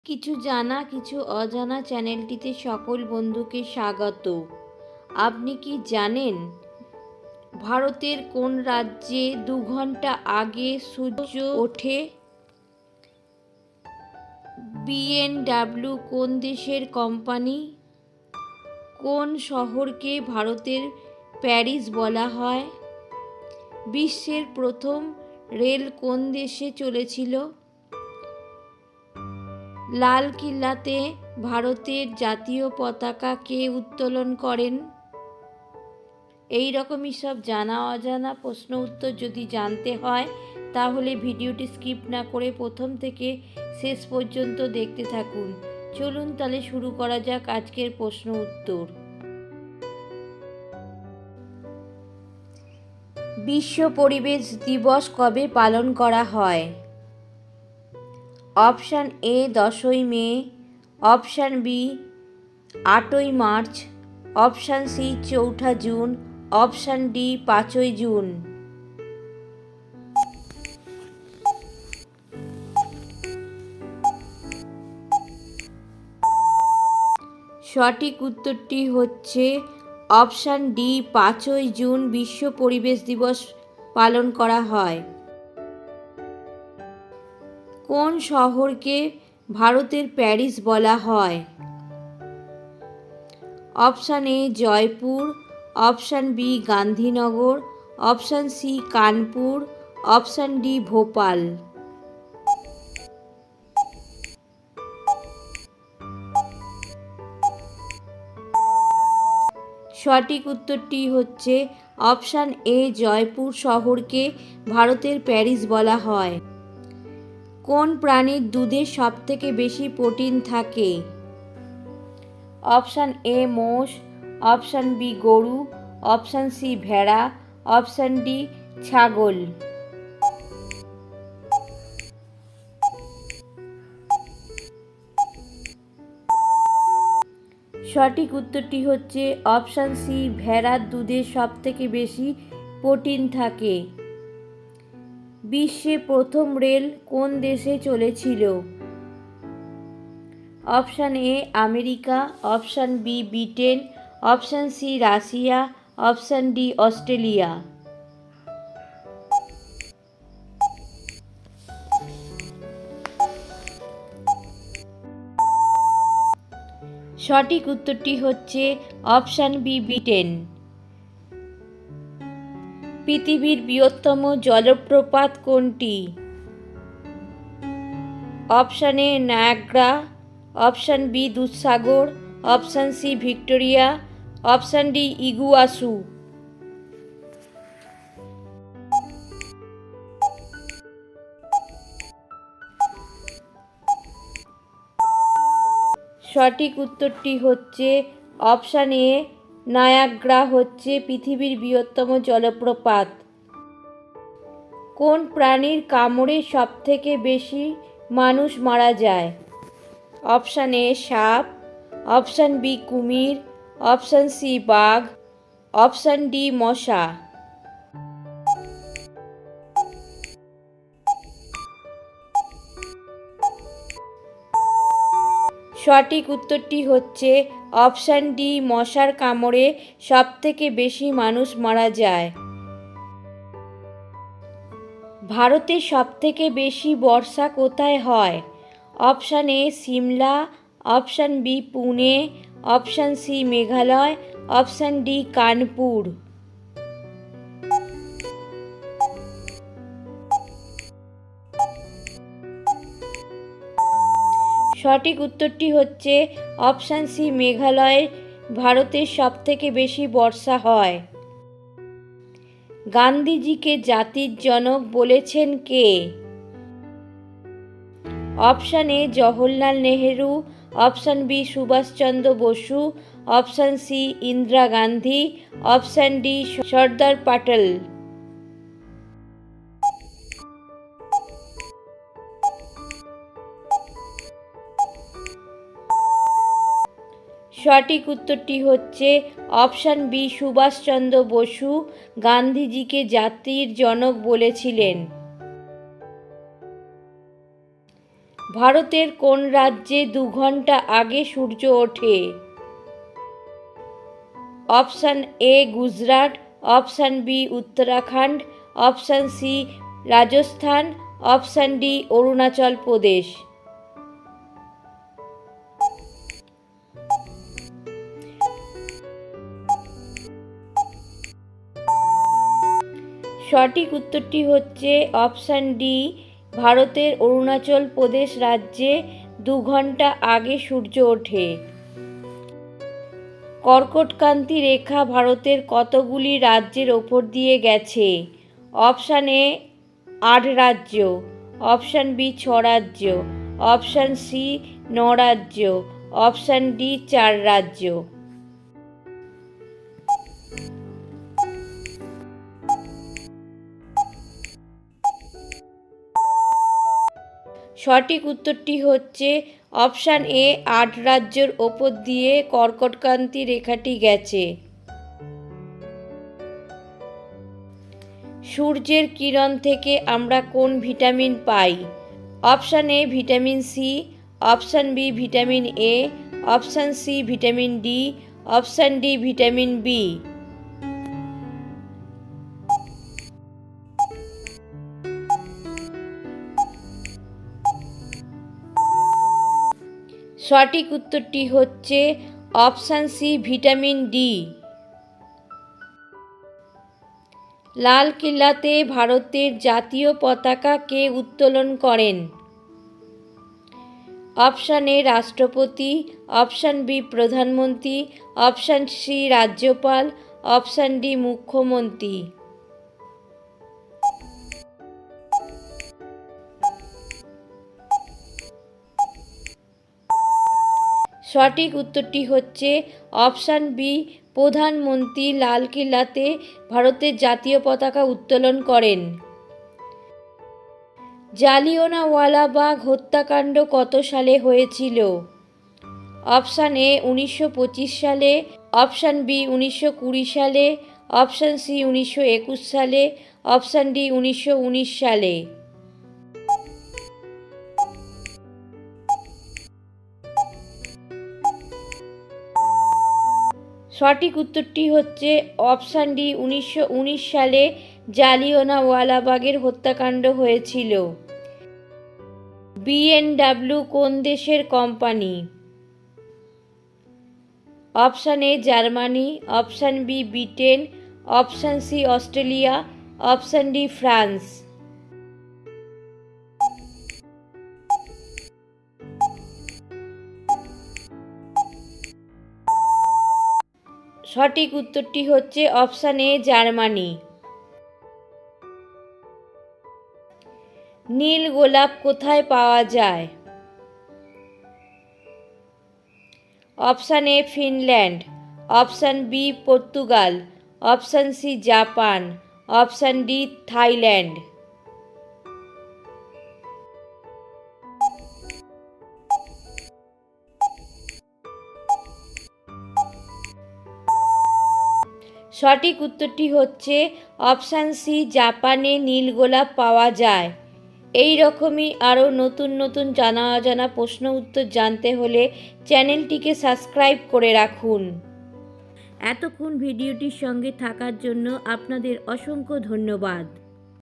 কিছু জানা কিছু অজানা চ্যানেলটিতে সকল বন্ধুকে স্বাগত। আপনি কি জানেন ভারতের কোন রাজ্যে 2 ঘন্টা আগে সূর্য ওঠে? বিএনডব্লিউ কোন দেশের কোম্পানি? কোন শহরকে ভারতের প্যারিস বলা হয়? বিশ্বের প্রথম রেল কোন দেশে চলেছিল? লালকিল্লাতে ভারতের জাতীয় পতাকা কে উত্তোলন করেন? এই রকমই সব জানা অজানা প্রশ্ন উত্তর যদি জানতে হয় তাহলে ভিডিওটি স্কিপ না করে প্রথম থেকে শেষ পর্যন্ত দেখতে থাকুন। চলুন তাহলে শুরু করা যাক আজকের প্রশ্ন উত্তর। বিশ্ব পরিবেশ দিবস কবে পালন করা হয়? অপশান এ 10ই মে, অপশান বি 8ই March, option C 4 June, option D 5ই জুন। সঠিক উত্তরটি হচ্ছে অপশান ডি 5ই জুন বিশ্ব পরিবেশ দিবস পালন করা হয়। কোন শহরকে ভারতের প্যারিস বলা হয়? Option A Jaipur, option B Gandhinagar, option C Kanpur, option D Bhopal. সঠিক উত্তরটি হচ্ছে অপশান এ জয়পুর শহরকে ভারতের প্যারিস বলা হয়। কোন প্রাণীর দুধে সবথেকে বেশি প্রোটিন থাকে? অপশান এ মোষ, অপশান বি গরু, অপশান সি ভেড়া, অপশান ডি ছাগল। সঠিক উত্তরটি হচ্ছে অপশান সি ভেড়ার দুধে সবথেকে বেশি প্রোটিন থাকে। বিশ্বে প্রথম রেল কোন দেশে চলেছিল? Option A America, option B Britain, option C Russia, option D Australia. সঠিক উত্তরটি হচ্ছে অপশান বি ব্রিটেন। পৃথিবীর বৃহত্তম জলপ্রপাত কোনটি? Option A Niagara, option B Dudhsagar, option C Victoria, option D Iguazu. সঠিক উত্তরটি হচ্ছে অপশান এ নায়াগ্রা হচ্ছে পৃথিবীর বৃহত্তম জলপ্রপাত। কোন প্রাণীর কামড়ে সবথেকে বেশি মানুষ মারা যায়? অপশান এ সাপ, অপশান বি কুমির, অপশান সি বাঘ, অপশান ডি মশা। সঠিক উত্তরটি হচ্ছে অপশান ডি মশার কামড়ে সবথেকে বেশি মানুষ মারা যায়। ভারতে সবথেকে বেশি বর্ষা কোথায় হয়? Option A Shimla, option B Pune, option C Meghalaya, option D Kanpur. সঠিক উত্তরটি হচ্ছে অপশান সি মেঘালয়ে ভারতের সবথেকে বেশি বর্ষা হয়। গান্ধীজিকে জাতির জনক বলেছেন কে? Option A Jawaharlal Nehru, option B Subhas Chandra Basu, option C Indira Gandhi, option D Sardar Patel. সঠিক উত্তরটি হচ্ছে অপশান বি সুভাষচন্দ্র বসু গান্ধীজিকে জাতির জনক বলেছিলেন। ভারতের কোন রাজ্যে 2 ঘন্টা আগে সূর্য ওঠে? Option A Gujarat, option B Uttarakhand, option C Rajasthan, option D Arunachal Pradesh. সঠিক উত্তরটি হচ্ছে অপশান ডি, ভারতের অরুণাচল প্রদেশ রাজ্যে 2 ঘন্টা আগে সূর্য ওঠে। কর্কটক্রান্তি রেখা ভারতের কতগুলি রাজ্যের ওপর দিয়ে গেছে? অপশান এ 8 রাজ্য, অপশান বি 6 রাজ্য, অপশান সি 9 রাজ্য, অপশান ডি 4 রাজ্য। সঠিক উত্তরটি হচ্ছে অপশান এ 8 রাজ্যের ওপর দিয়ে কর্কটক্রান্তি রেখাটি গেছে। সূর্যের কিরণ থেকে আমরা কোন ভিটামিন পাই? Option A vitamin C, option B vitamin A, option C vitamin D, option D vitamin B. সঠিক উত্তরটি হচ্ছে অপশান সি ভিটামিন ডি। লাল কেল্লাতে ভারতের জাতীয় পতাকা কে উত্তোলন করেন? অপশান এ রাষ্ট্রপতি, অপশান বি প্রধানমন্ত্রী, অপশান সি রাজ্যপাল, অপশান ডি মুখ্যমন্ত্রী। সঠিক উত্তরটি হচ্ছে অপশান বি প্রধানমন্ত্রী লালকেল্লাতে ভারতের জাতীয় পতাকা উত্তোলন করেন। জালিয়ানওয়ালাবাগ হত্যাকাণ্ড কত সালে হয়েছিল? অপশান এ 1925 সালে, অপশান বি 1920 সালে, অপশান সি 1921 সালে, অপশান ডি 1919 সালে। সঠিক উত্তরটি হচ্ছে অপশান ডি 1919 সালে জালিয়ানওয়ালাবাগের হত্যাকাণ্ড হয়েছিল। BMW কোন দেশের company? Option A Germany, option B Britain, option C Australia, option D France. সঠিক উত্তরটি হচ্ছে অপশান এ জার্মানি। নীল গোলাপ কোথায় পাওয়া যায়? Option A Finland, option B Portugal, option C Japan, option D Thailand. সঠিক উত্তরটি হচ্ছে অপশান সি জাপানে নীল গোলাপ পাওয়া যায়। এই রকমই আরও নতুন নতুন জানা অজানা প্রশ্ন উত্তর জানতে হলে চ্যানেলটিকে সাবস্ক্রাইব করে রাখুন। এতক্ষণ ভিডিওটির সঙ্গে থাকার জন্য আপনাদের অসংখ্য ধন্যবাদ।